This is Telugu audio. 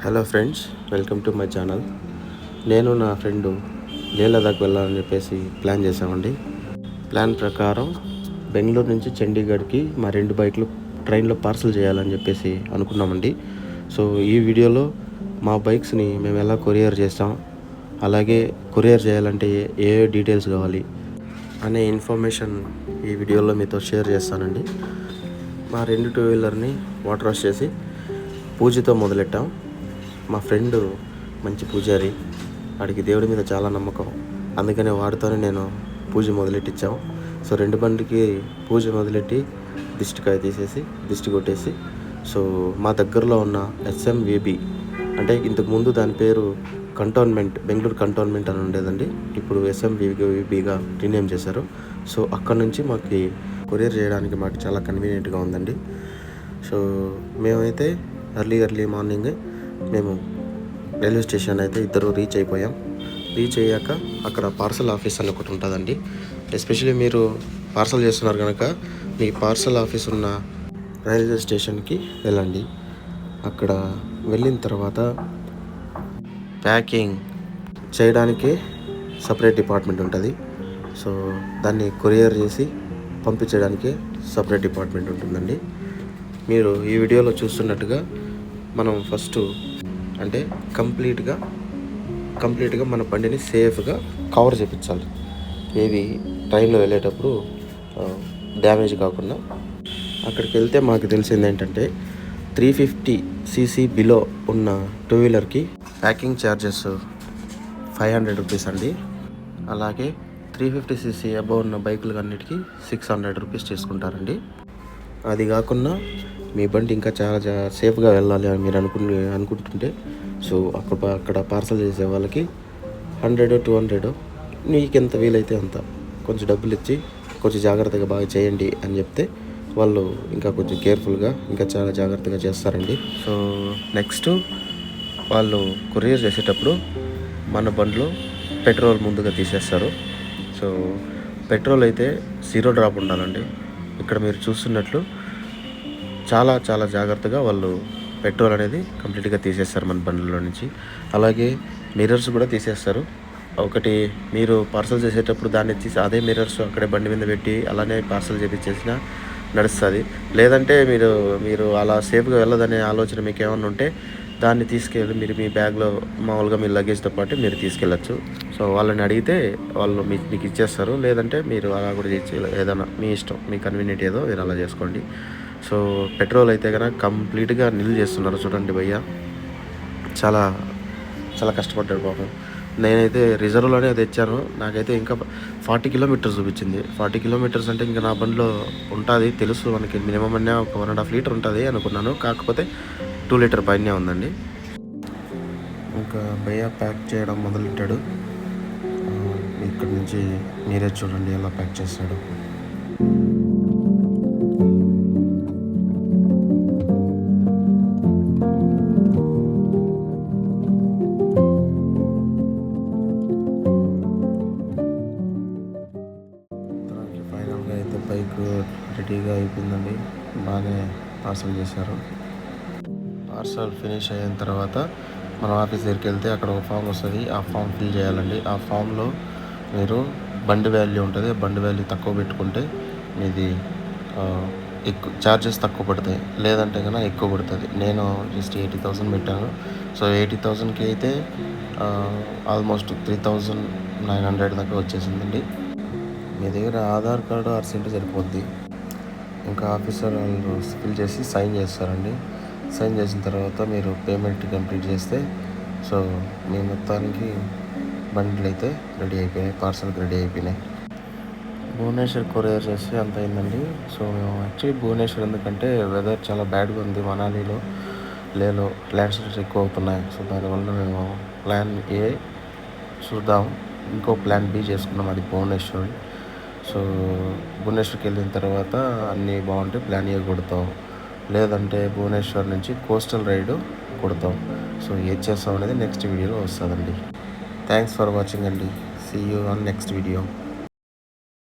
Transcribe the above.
Hello friends, welcome to my channel. నేను నా ఫ్రెండు లేహ్ లదాఖ్ వెళ్ళాలని చెప్పేసి ప్లాన్ చేసామండి. ప్లాన్ ప్రకారం బెంగళూరు నుంచి చండీగఢ్కి మా 2 బైక్లు ట్రైన్లో పార్సల్ చేయాలని చెప్పేసి అనుకున్నామండి. సో ఈ వీడియోలో మా బైక్స్ని మేము ఎలా కొరియర్ చేస్తాం, అలాగే కొరియర్ చేయాలంటే ఏ డీటెయిల్స్ కావాలి అనే ఇన్ఫర్మేషన్ ఈ వీడియోలో మీతో షేర్ చేస్తానండి. మా 2 టూ వీలర్ని వాటర్ వాష్ చేసి పూజతో మొదలెట్టాం. మా ఫ్రెండు మంచి పూజారి, వాడికి దేవుడి మీద చాలా నమ్మకం, అందుకనే వాడితోనే నేను పూజ మొదలెట్టించాము. సో 2 బండికి పూజ మొదలెట్టి దిష్టికాయ తీసేసి దిష్టి కొట్టేసి, సో మా దగ్గరలో ఉన్న SMVB అంటే ఇంతకుముందు దాని పేరు కంటోన్మెంట్, బెంగళూరు కంటోన్మెంట్ అని ఉండేదండి. ఇప్పుడు SMVBగా రీనేమ్ చేశారు. సో అక్కడ నుంచి మాకు కొరియర్ చేయడానికి మాకు చాలా కన్వీనియంట్గా ఉందండి. సో మేమైతే ఎర్లీ మార్నింగ్ మేము రైల్వే స్టేషన్ అయితే ఇద్దరు రీచ్ అయిపోయాం. రీచ్ అయ్యాక అక్కడ పార్సల్ ఆఫీస్ అని ఒకటి ఉంటుందండి. ఎస్పెషల్లీ మీరు పార్సల్ చేస్తున్నారు కనుక మీ పార్సల్ ఆఫీస్ ఉన్న రైల్వే స్టేషన్కి వెళ్ళండి. అక్కడ వెళ్ళిన తర్వాత ప్యాకింగ్ చేయడానికి సపరేట్ డిపార్ట్మెంట్ ఉంటుంది. సో దాన్ని కొరియర్ చేసి పంపించడానికి సపరేట్ డిపార్ట్మెంట్ ఉంటుందండి. మీరు ఈ వీడియోలో చూస్తున్నట్టుగా మనం ఫస్ట్ అంటే కంప్లీట్గా మన బండిని సేఫ్గా కవర్ చేయించాలి. ఏవి ట్రైన్లో వెళ్ళేటప్పుడు డ్యామేజ్ కాకుండా. అక్కడికి వెళ్తే మాకు తెలిసింది ఏంటంటే 350cc బిలో ఉన్న టూ వీలర్కి ప్యాకింగ్ ఛార్జెస్ 500 రూపీస్ అండి. అలాగే 350cc అబవ్ ఉన్న బైకులు అన్నిటికీ 600 రూపీస్ తీసుకుంటారండి. అది కాకుండా మీ బండి ఇంకా చాలా సేఫ్గా వెళ్ళాలి అని మీరు అనుకుంటుంటే సో అక్కడ పార్సల్ చేసే వాళ్ళకి 100-200 మీకు ఎంత వీలైతే అంత కొంచెం డబ్బులు ఇచ్చి కొంచెం జాగ్రత్తగా బాగా చేయండి అని చెప్తే వాళ్ళు ఇంకా కొంచెం కేర్ఫుల్గా ఇంకా చాలా జాగ్రత్తగా చేస్తారండి. సో నెక్స్ట్ వాళ్ళు కొరియర్ చేసేటప్పుడు మన బండిలో పెట్రోల్ ముందుగా తీసేస్తారు. సో పెట్రోల్ అయితే 0 డ్రాప్ ఉండాలండి. ఇక్కడ మీరు చూస్తున్నట్లు చాలా జాగ్రత్తగా వాళ్ళు పెట్రోల్ అనేది కంప్లీట్గా తీసేస్తారు మన బండిలో నుంచి. అలాగే మిర్రర్స్ కూడా తీసేస్తారు. ఒకటి మీరు పార్సల్ చేసేటప్పుడు దాన్ని తీసి అదే మిర్రర్స్ అక్కడే బండి మీద పెట్టి అలానే పార్సల్ చేపించేసినా నడుస్తుంది. లేదంటే మీరు అలా సేఫ్గా వెళ్ళదనే ఆలోచన మీకు ఏమన్నా ఉంటే దాన్ని తీసుకెళ్ళి మీరు మీ బ్యాగ్లో మామూలుగా మీ లగేజ్తో పాటు మీరు తీసుకెళ్ళచ్చు. సో వాళ్ళని అడిగితే వాళ్ళు మీకు ఇచ్చేస్తారు. లేదంటే మీరు అలా కూడా చేసి ఏదైనా మీ ఇష్టం, మీ కన్వీనియంట్ ఏదో మీరు అలా చేసుకోండి. సో పెట్రోల్ అయితే కనుక కంప్లీట్గా నిల్ చేస్తున్నారు చూడండి భయ్య. చాలా కష్టపడ్డాడు పాపం. నేనైతే రిజర్వ్లోనే తెచ్చాను. నాకైతే ఇంకా 40 కిలోమీటర్స్ చూపించింది. 40 కిలోమీటర్స్ అంటే ఇంకా నా బండిలో ఉంటుంది తెలుసు మనకి, మినిమం అనే ఒక 1.5 లీటర్ ఉంటుంది అనుకున్నాను. కాకపోతే 2 లీటర్ పైనే ఉందండి. ఇంకా భయ్య ప్యాక్ చేయడం మొదలెట్టాడు. ఇక్కడ నుంచి మీరే చూడండి ఎలా ప్యాక్ చేస్తాడు. ఫైనల్గా అయితే బైక్ రెడీగా అయిపోయిందండి. బాగానే పార్సల్ చేశారు. పార్సల్ ఫినిష్ అయిన తర్వాత మనం ఆఫీస్ దగ్గరికి వెళ్తే అక్కడ ఒక ఫామ్ వస్తుంది. ఆ ఫామ్ ఫిల్ చేయాలండి. ఆ ఫామ్లో మీరు బండి వాల్యూ ఉంటుంది. బండి వాల్యూ తక్కువ పెట్టుకుంటే మీది ఎక్కువ ఛార్జెస్ తక్కువ పడతాయి, లేదంటే కన్నా ఎక్కువ పడుతుంది. నేను జస్ట్ 80,000 పెట్టాను. సో 80,000కి అయితే ఆల్మోస్ట్ 3,900 దాకా వచ్చేసిందండి. మీ దగ్గర ఆధార్ కార్డు అర్సెంట్ సరిపోద్ది. ఇంకా ఆఫీసర్ వాళ్ళు ఫిల్ చేసి సైన్ చేస్తారండి. సైన్ చేసిన తర్వాత మీరు పేమెంట్ కంప్లీట్ చేస్తే సో మీ మొత్తానికి బండ్లు అయితే రెడీ అయిపోయినాయి, పార్సల్కి రెడీ అయిపోయినాయి. భువనేశ్వర్ కొరియర్ చేస్తే అంత అయిందండి. సో మేము యాక్చువల్లీ భువనేశ్వర్ ఎందుకంటే వెదర్ చాలా బ్యాడ్గా ఉంది. మనాలిలో లేలో ల్యాండ్ స్లైడ్స్ ఎక్కువ అవుతున్నాయి. సో దానివల్ల మేము ప్లాన్ A చూద్దాం, ఇంకో ప్లాన్ B చేసుకున్నాం, అది భువనేశ్వర్. సో భువనేశ్వర్కి వెళ్ళిన తర్వాత అన్నీ బాగుంటే ప్లాన్ A కొడతాం, లేదంటే భువనేశ్వర్ నుంచి కోస్టల్ రైడ్ కొడతాం. సో ఏది చేస్తాం అనేది నెక్స్ట్ వీడియోలో వస్తుందండి. థ్యాంక్స్ ఫర్ వాచింగ్ అండి. See you on next video.